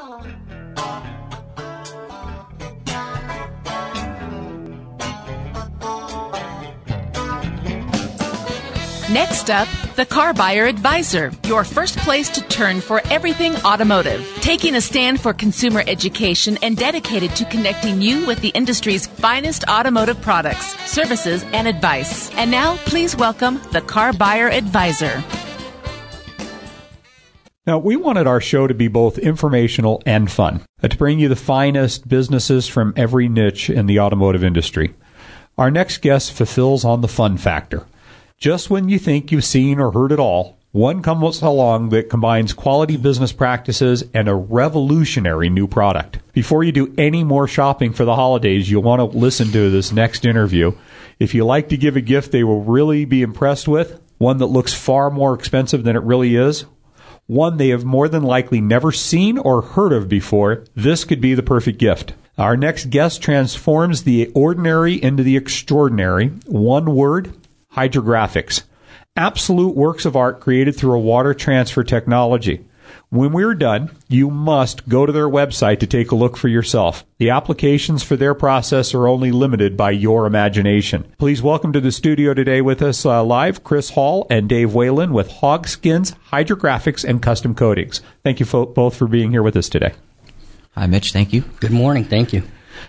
Next up, the CarBuyer Advisor, your first place to turn for everything automotive. Taking a stand for consumer education and dedicated to connecting you with the industry's finest automotive products, services, and advice. And now, please welcome the CarBuyer Advisor. Now, we wanted our show to be both informational and fun, to bring you the finest businesses from every niche in the automotive industry. Our next guest fulfills on the fun factor. Just when you think you've seen or heard it all, one comes along that combines quality business practices and a revolutionary new product. Before you do any more shopping for the holidays, you'll want to listen to this next interview. If you like to give a gift they will really be impressed with, one that looks far more expensive than it really is, one they have more than likely never seen or heard of before, this could be the perfect gift. Our next guest transforms the ordinary into the extraordinary. One word: Hydrographics. Absolute works of art created through a water transfer technology. When we're done, you must go to their website to take a look for yourself. The applications for their process are only limited by your imagination. Please welcome to the studio today with us live Chris Hall and Dave Whalen with Hogg, Skinz, Hydrographics, and Custom Coatings. Thank you both for being here with us today. Hi, Mitch. Thank you. Good morning. Thank you.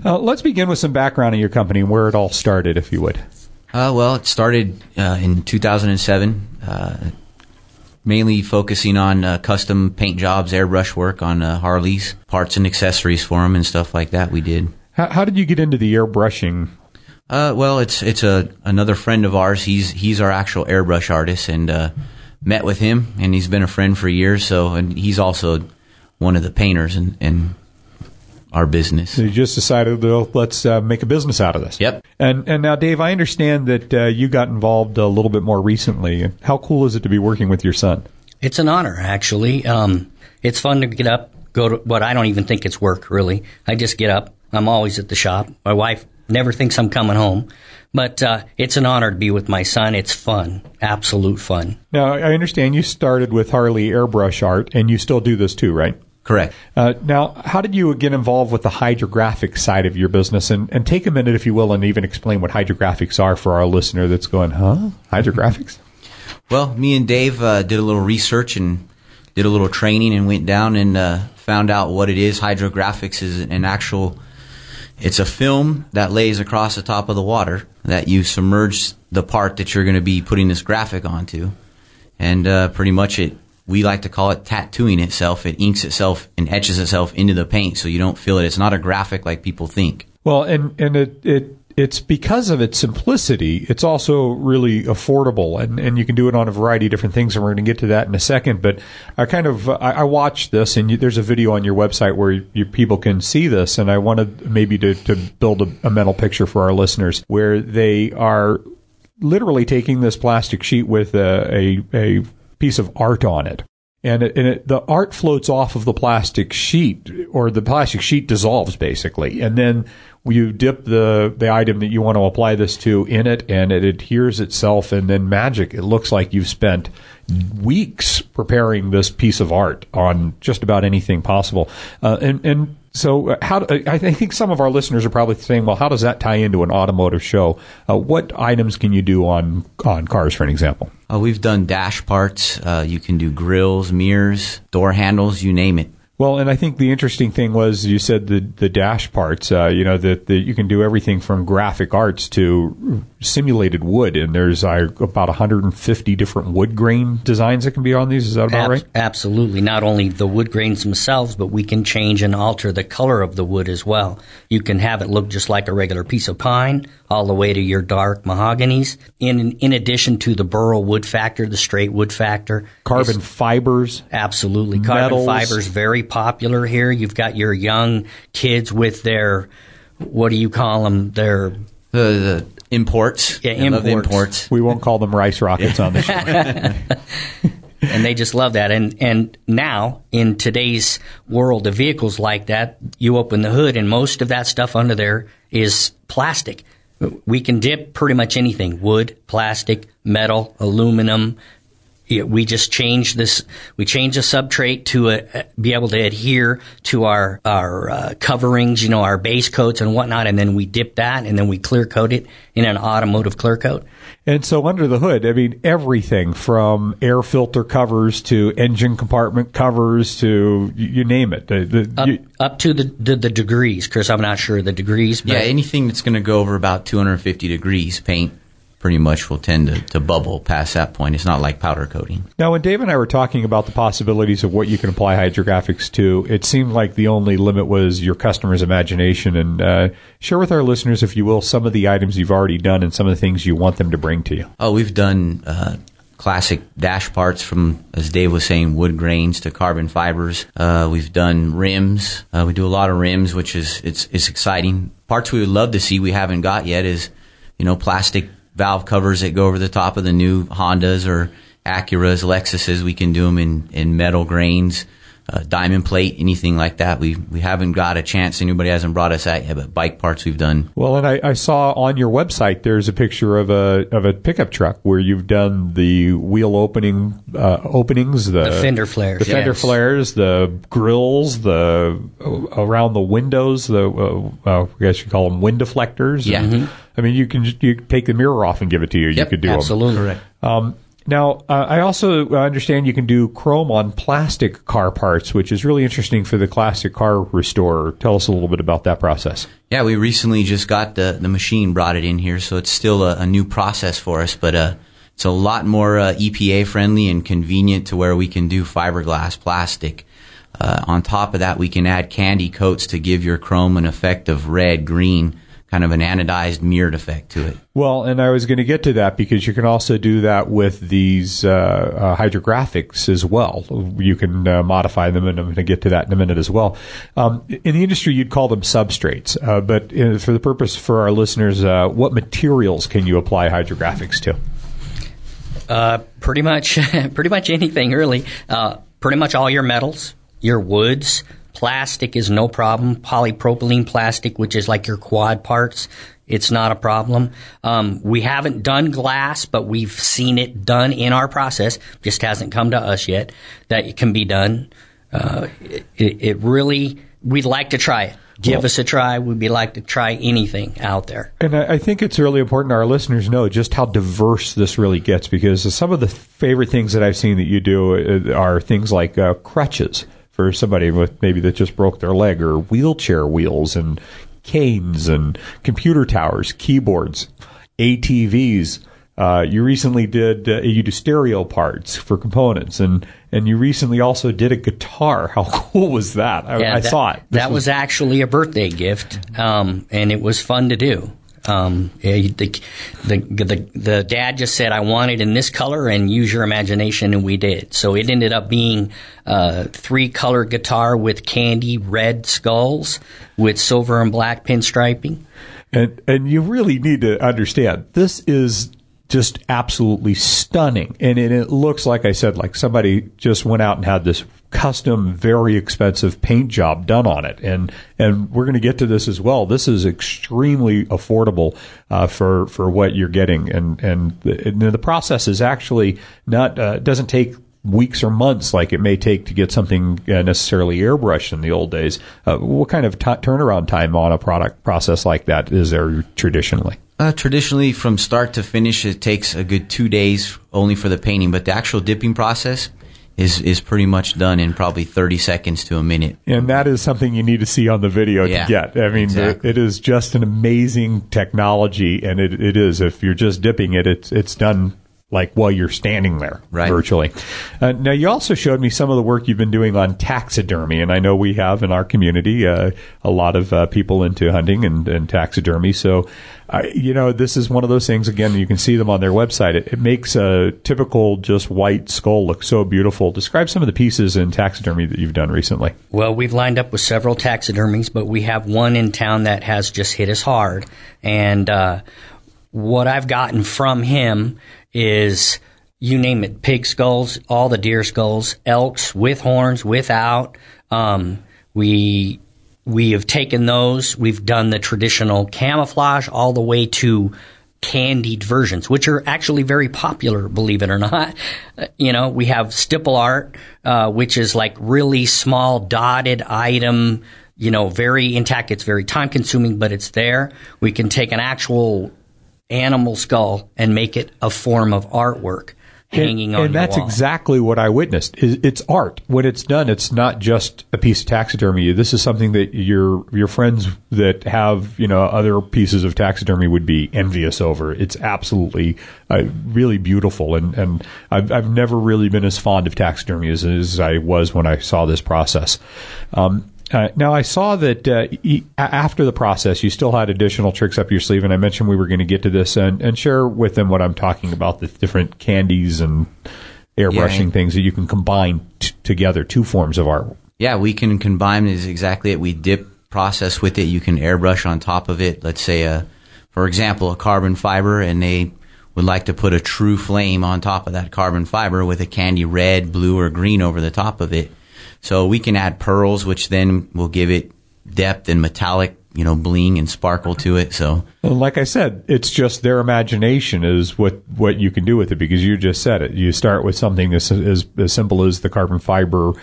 Let's begin with some background on your company and where it all started, if you would. Well, it started in 2007, mainly focusing on custom paint jobs, airbrush work on Harleys, parts and accessories for them and stuff like that we did. How did you get into the airbrushing? Well, it's another friend of ours. He's our actual airbrush artist, and met with him, and he's been a friend for years. And he's also one of the painters in our business. So you just decided, well, let's make a business out of this. Yep. And now, Dave, I understand that you got involved a little bit more recently. How cool is it to be working with your son? It's an honor, actually. It's fun to get up, go to what I don't even think it's work, really. I just get up. I'm always at the shop. My wife never thinks I'm coming home. But it's an honor to be with my son. It's fun, absolute fun. Now, I understand you started with Harley airbrush art, and you still do this too, right? Correct. Now, how did you get involved with the hydrographic side of your business? And take a minute, if you will, and even explain what hydrographics are for our listener that's going, huh? Hydrographics? Well, me and Dave did a little research and did a little training and went down and found out what it is. Hydrographics is it's a film that lays across the top of the water that you submerge the part that you're going to be putting this graphic onto. And pretty much we like to call it tattooing itself. It inks itself and etches itself into the paint so you don't feel it. It's not a graphic like people think. Well, and it's because of its simplicity, it's also really affordable, and you can do it on a variety of different things, and we're going to get to that in a second. But I watched this, and there's a video on your website where people can see this, and I wanted maybe to build a mental picture for our listeners where they are literally taking this plastic sheet with a piece of art on it. And the art floats off of the plastic sheet, or the plastic sheet dissolves, basically. And then you dip the item that you want to apply this to in it, and it adheres itself, and then magic. It looks like you've spent weeks preparing this piece of art on just about anything possible. So I think some of our listeners are probably saying, well, how does that tie into an automotive show? What items can you do on cars, for an example? We've done dash parts. You can do grills, mirrors, door handles, you name it. Well, and I think the interesting thing was you said the dash parts, that you can do everything from graphic arts to simulated wood, and there's about 150 different wood grain designs that can be on these. Is that about right? Absolutely. Not only the wood grains themselves, but we can change and alter the color of the wood as well. You can have it look just like a regular piece of pine, all the way to your dark mahoganies, in addition to the burl wood factor, the straight wood factor. Carbon fibers. Absolutely. Metals. Carbon fibers, very popular here. You've got your young kids with their, what do you call them? Their the imports. Yeah, I love the imports. We won't call them rice rockets on the show. And they just love that. And now, in today's world of vehicles like that, you open the hood and most of that stuff under there is plastic. We can dip pretty much anything: wood, plastic, metal, aluminum, we just changed this. We changed the substrate to be able to adhere to our coverings, our base coats and whatnot, and then we dip that, and then we clear coat it in an automotive clear coat. And so under the hood, I mean, everything from air filter covers to engine compartment covers to you name it. Up to the degrees, Chris. I'm not sure the degrees. But yeah, anything that's going to go over about 250 degrees, paint pretty much will tend to bubble past that point. It's not like powder coating. Now, when Dave and I were talking about the possibilities of what you can apply hydrographics to, it seemed like the only limit was your customer's imagination. And share with our listeners, if you will, some of the items you've already done and some of the things you want them to bring to you. Oh, we've done classic dash parts from, as Dave was saying, wood grains to carbon fibers. We've done rims. We do a lot of rims, which is it's exciting. Parts we would love to see we haven't got yet is, plastic valve covers that go over the top of the new Hondas or Acuras, Lexuses. We can do them in metal grains, diamond plate, anything like that. We haven't got a chance. Anybody hasn't brought us that yet, but bike parts we've done. Well, and I saw on your website there's a picture of a pickup truck where you've dន់the wheel openings, the fender flares, flares, the grills, the around the windows, I guess you call them wind deflectors. Yeah. And, I mean, you take the mirror off and give it to you. Yep, you could do absolutely. them. Correct. Now, I also understand you can do chrome on plastic car parts, which is really interesting for the classic car restorer. Tell us a little bit about that process. Yeah, we recently just got the machine, brought it in here, so it's still a new process for us, but it's a lot more EPA friendly and convenient to where we can do fiberglass plastic. On top of that, we can add candy coats to give your chrome an effect of red, green, kind of an anodized, mirrored effect to it. Well, and I was going to get to that because you can also do that with these hydrographics as well. You can modify them, and I'm going to get to that in a minute as well. In the industry, you'd call them substrates, but for the purpose for our listeners, what materials can you apply hydrographics to? Pretty much anything, really. Pretty much all your metals, your woods. Plastic is no problem. Polypropylene plastic, which is like your quad parts, it's not a problem. We haven't done glass, but we've seen it done in our process. Just hasn't come to us yet that it can be done. It really, we'd like to try it. Give us a try. We'd like to try anything out there. And I think it's really important our listeners know just how diverse this really gets, because some of the favorite things that I've seen that you do are things like crutches for somebody with maybe that just broke their leg, or wheelchair wheels and canes and computer towers, keyboards, ATVs. You recently you do stereo parts for components, and you recently also did a guitar. How cool was that? I saw it. That was actually a birthday gift, and it was fun to do. The dad just said, I want it in this color and use your imagination, and we did. So it ended up being a 3-color guitar with candy red skulls with silver and black pinstriping. And you really need to understand, this is just absolutely stunning. And it looks, like I said, like somebody just went out and had this custom, very expensive paint job done on it. And we're going to get to this as well. This is extremely affordable for what you're getting. And the process is actually not doesn't take weeks or months like it may take to get something necessarily airbrushed in the old days. What kind of turnaround time on a product process like that is there traditionally? Traditionally, from start to finish, it takes a good 2 days only for the painting, but the actual dipping process is pretty much done in probably 30 seconds to a minute. And that is something you need to see on the video to get. I mean, exactly. It is just an amazing technology, and it is. If you're just dipping it, it's done like while you're standing there, right, virtually. Now, you also showed me some of the work you've been doing on taxidermy, and I know we have in our community a lot of people into hunting and taxidermy. So, this is one of those things, again, you can see them on their website. It makes a typical just white skull look so beautiful. Describe some of the pieces in taxidermy that you've done recently. Well, we've lined up with several taxidermies, but we have one in town that has just hit us hard. And what I've gotten from him is, you name it, pig skulls, all the deer skulls, elks with horns, without. We have taken those. We've done the traditional camouflage all the way to candied versions, which are actually very popular, believe it or not. We have stipple art, which is like really small dotted item, very intact. It's very time consuming, but it's there. We can take an actual animal skull and make it a form of artwork hanging on your wall. And that's exactly what I witnessed. It's art. When it's done, it's not just a piece of taxidermy. This is something that your friends that have other pieces of taxidermy would be envious over. It's absolutely really beautiful, and I've never really been as fond of taxidermy as I was when I saw this process. Now, I saw that after the process, you still had additional tricks up your sleeve, and I mentioned we were going to get to this and share with them what I'm talking about, the different candies and airbrushing things that you can combine together, two forms of art. Yeah, we can combine is exactly it. We dip process with it. You can airbrush on top of it. Let's say, for example, a carbon fiber, and they would like to put a true flame on top of that carbon fiber with a candy red, blue, or green over the top of it. So we can add pearls, which then will give it depth and metallic, bling and sparkle to it. So, well, like I said, it's just their imagination is what you can do with it, because you just said it. You start with something as simple as the carbon fiber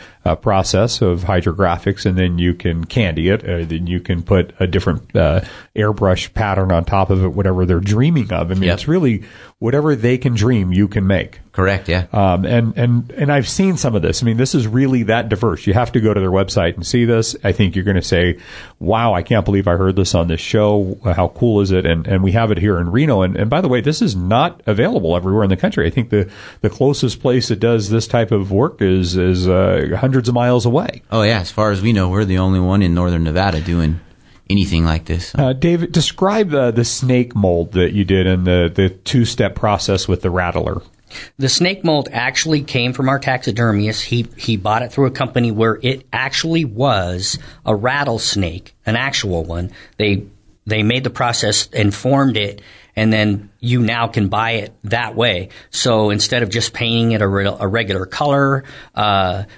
process of hydrographics, and then you can candy it. Then you can put a different airbrush pattern on top of it, whatever they're dreaming of. I mean, It's really whatever they can dream, you can make. Correct, yeah. And I've seen some of this. I mean, this is really that diverse. You have to go to their website and see this. I think you're going to say, wow, I can't believe I heard this on this show. How cool is it? And we have it here in Reno. And by the way, this is not available everywhere in the country. I think the closest place that does this type of work is hundreds of miles away. Oh, yeah. As far as we know, we're the only one in northern Nevada doing anything like this. David, describe the snake mold that you did and the two-step process with the rattler. The snake mold actually came from our taxidermist. He bought it through a company where it actually was a rattlesnake, an actual one. They made the process and formed it, and then you now can buy it that way. So instead of just painting it a regular color,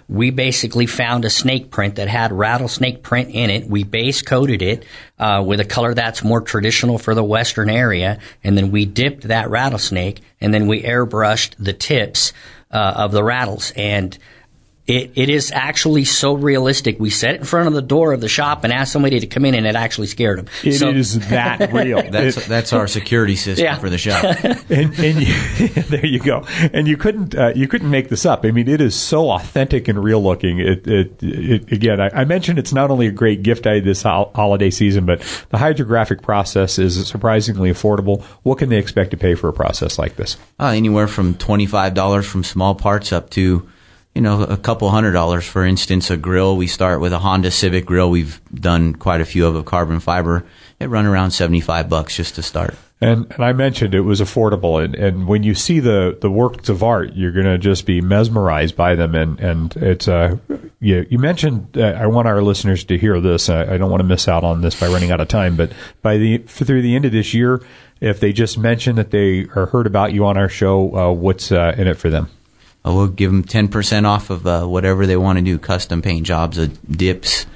we basically found a snake print that had rattlesnake print in it. We base coated it with a color that's more traditional for the western area, and then we dipped that rattlesnake, and then we airbrushed the tips of the rattles. And it is actually so realistic. We set it in front of the door of the shop and asked somebody to come in, and it actually scared them. It is that real. That's our security system for the shop. and there you go. And you couldn't make this up. I mean, it is so authentic and real looking. Again, I mentioned it's not only a great gift idea this holiday season, but the hydrographic process is surprisingly affordable. What can they expect to pay for a process like this? Anywhere from $25 from small parts up to a couple $100. For instance, a grill. We start with a Honda Civic grill. We've done quite a few of carbon fiber. It run around $75 just to start. And I mentioned it was affordable. And when you see the works of art, you're going to just be mesmerized by them. And it's you mentioned. I want our listeners to hear this. I don't want to miss out on this by running out of time. But through the end of this year, if they just mention that they heard about you on our show, what's in it for them? We'll give them 10% off of whatever they want to do, custom paint jobs, dips,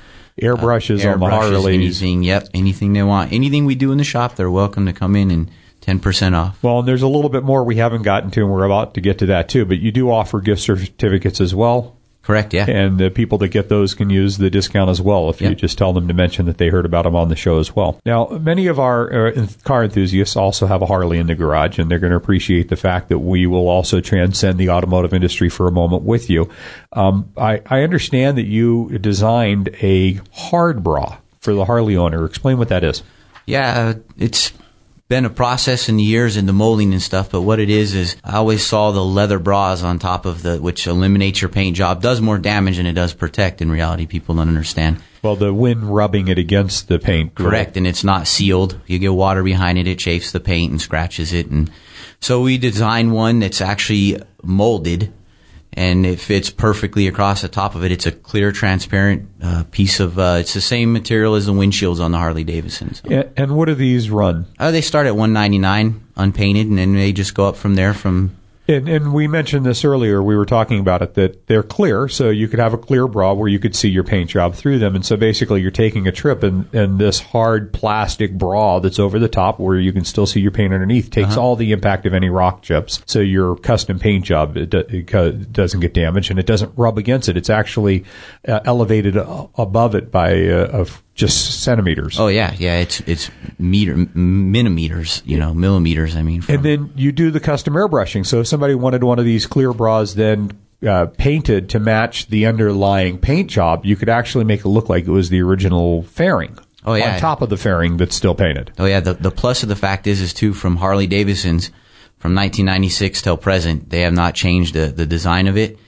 airbrushes on the Harleys. Anything they want. Anything we do in the shop, they're welcome to come in and 10% off. Well, and there's a little bit more we haven't gotten to, and we're about to get to that too, but you do offer gift certificates as well. Correct, yeah. And the people that get those can use the discount as well if you just tell them to mention that they heard about them on the show as well. Now, many of our car enthusiasts also have a Harley in the garage, and they're going to appreciate the fact that we will also transcend the automotive industry for a moment with you. I understand that you designed a hard bra for the Harley owner. Explain what that is. Yeah, it's been a process in the years in the molding and stuff, but what it is I always saw the leather bras on top of which eliminates your paint job, does more damage than it does protect. In reality, people don't understand. Well, the wind rubbing it against the paint. Correct, and it's not sealed. You get water behind it, it chafes the paint and scratches it. And so we designed one that's actually molded, and it fits perfectly across the top of it. It's a clear, transparent piece of, it's the same material as the windshields on the Harley Davidson. So. And what do these run? They start at $199 unpainted, and then they just go up from there from And we mentioned this earlier. We were talking about it, that they're clear, so you could have a clear bra where you could see your paint job through them. And so basically you're taking a trip, and this hard plastic bra that's over the top where you can still see your paint underneath takes all the impact of any rock chips. So your custom paint job it doesn't get damaged, and it doesn't rub against it. It's actually elevated above it by just centimeters. Oh yeah, it's millimeters, millimeters. I mean, and then you do the custom airbrushing. So if somebody wanted one of these clear bras, then painted to match the underlying paint job, you could actually make it look like it was the original fairing. Oh yeah, on top of the fairing that's still painted. Oh yeah, the plus of the fact is too, from Harley Davidson's from 1996 till present, they have not changed the design of it.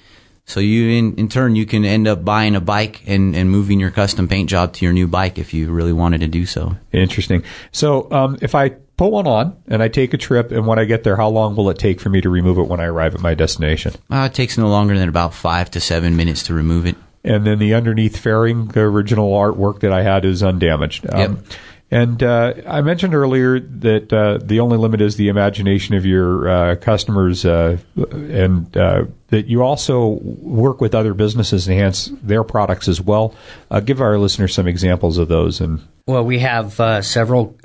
So you, in turn, you can end up buying a bike and moving your custom paint job to your new bike if you really wanted to do so. Interesting. So if I put one on and I take a trip, and when I get there, how long will it take for me to remove it when I arrive at my destination? It takes no longer than about 5 to 7 minutes to remove it. And then the underneath fairing, the original artwork that I had, is undamaged. Yep. And I mentioned earlier that the only limit is the imagination of your customers, and that you also work with other businesses to enhance their products as well. Give our listeners some examples of those. Well, we have several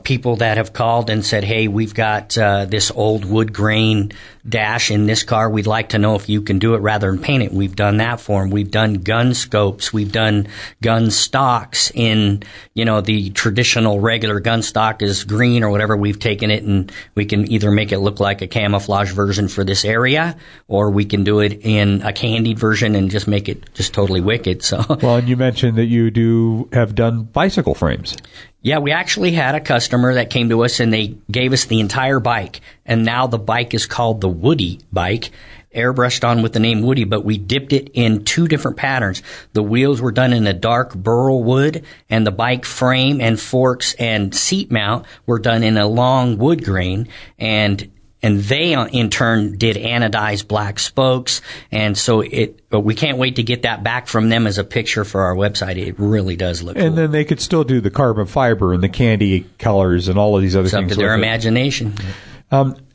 people that have called and said, hey, we've got this old wood grain dash in this car. We'd like to know if you can do it rather than paint it. We've done that for them. We've done gun scopes. We've done gun stocks in, the traditional regular gun stock is green or whatever. We've taken it and we can either make it look like a camouflage version for this area, or we can do it in a candied version and just make it just totally wicked. So, well, and you mentioned that you have done bicycle frames. Yeah, we actually had a customer that came to us and they gave us the entire bike. And now the bike is called the Woody bike, airbrushed on with the name Woody, but we dipped it in 2 different patterns. The wheels were done in a dark burl wood, and the bike frame and forks and seat mount were done in a long wood grain. And they, in turn, did anodized black spokes. And so we can't wait to get that back from them as a picture for our website. It really does look cool. And then they could still do the carbon fiber and the candy colors and all of these other things. It's up to their imagination.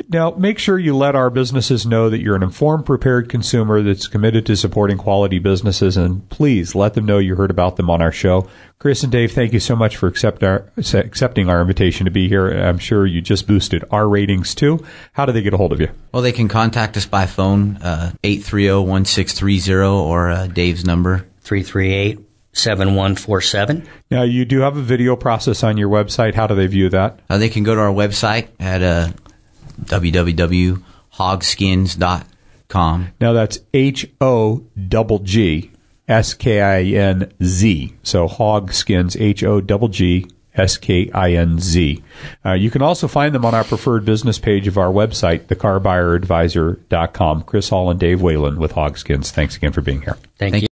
Now, make sure you let our businesses know that you're an informed, prepared consumer that's committed to supporting quality businesses, and please let them know you heard about them on our show. Chris and Dave, thank you so much for accepting our invitation to be here. I'm sure you just boosted our ratings, too. How do they get a hold of you? Well, they can contact us by phone, 830-1630, or Dave's number, 338-7147. Now, you do have a video process on your website. How do they view that? They can go to our website at www.hoggskins.com. Now, that's HOGGSKINZ. So Hogg Skinz, HOGGSKINZ. You can also find them on our preferred business page of our website, theCarBuyerAdvisor.com. Chris Hall and Dave Whalen with Hogg Skinz. Thanks again for being here. Thank you.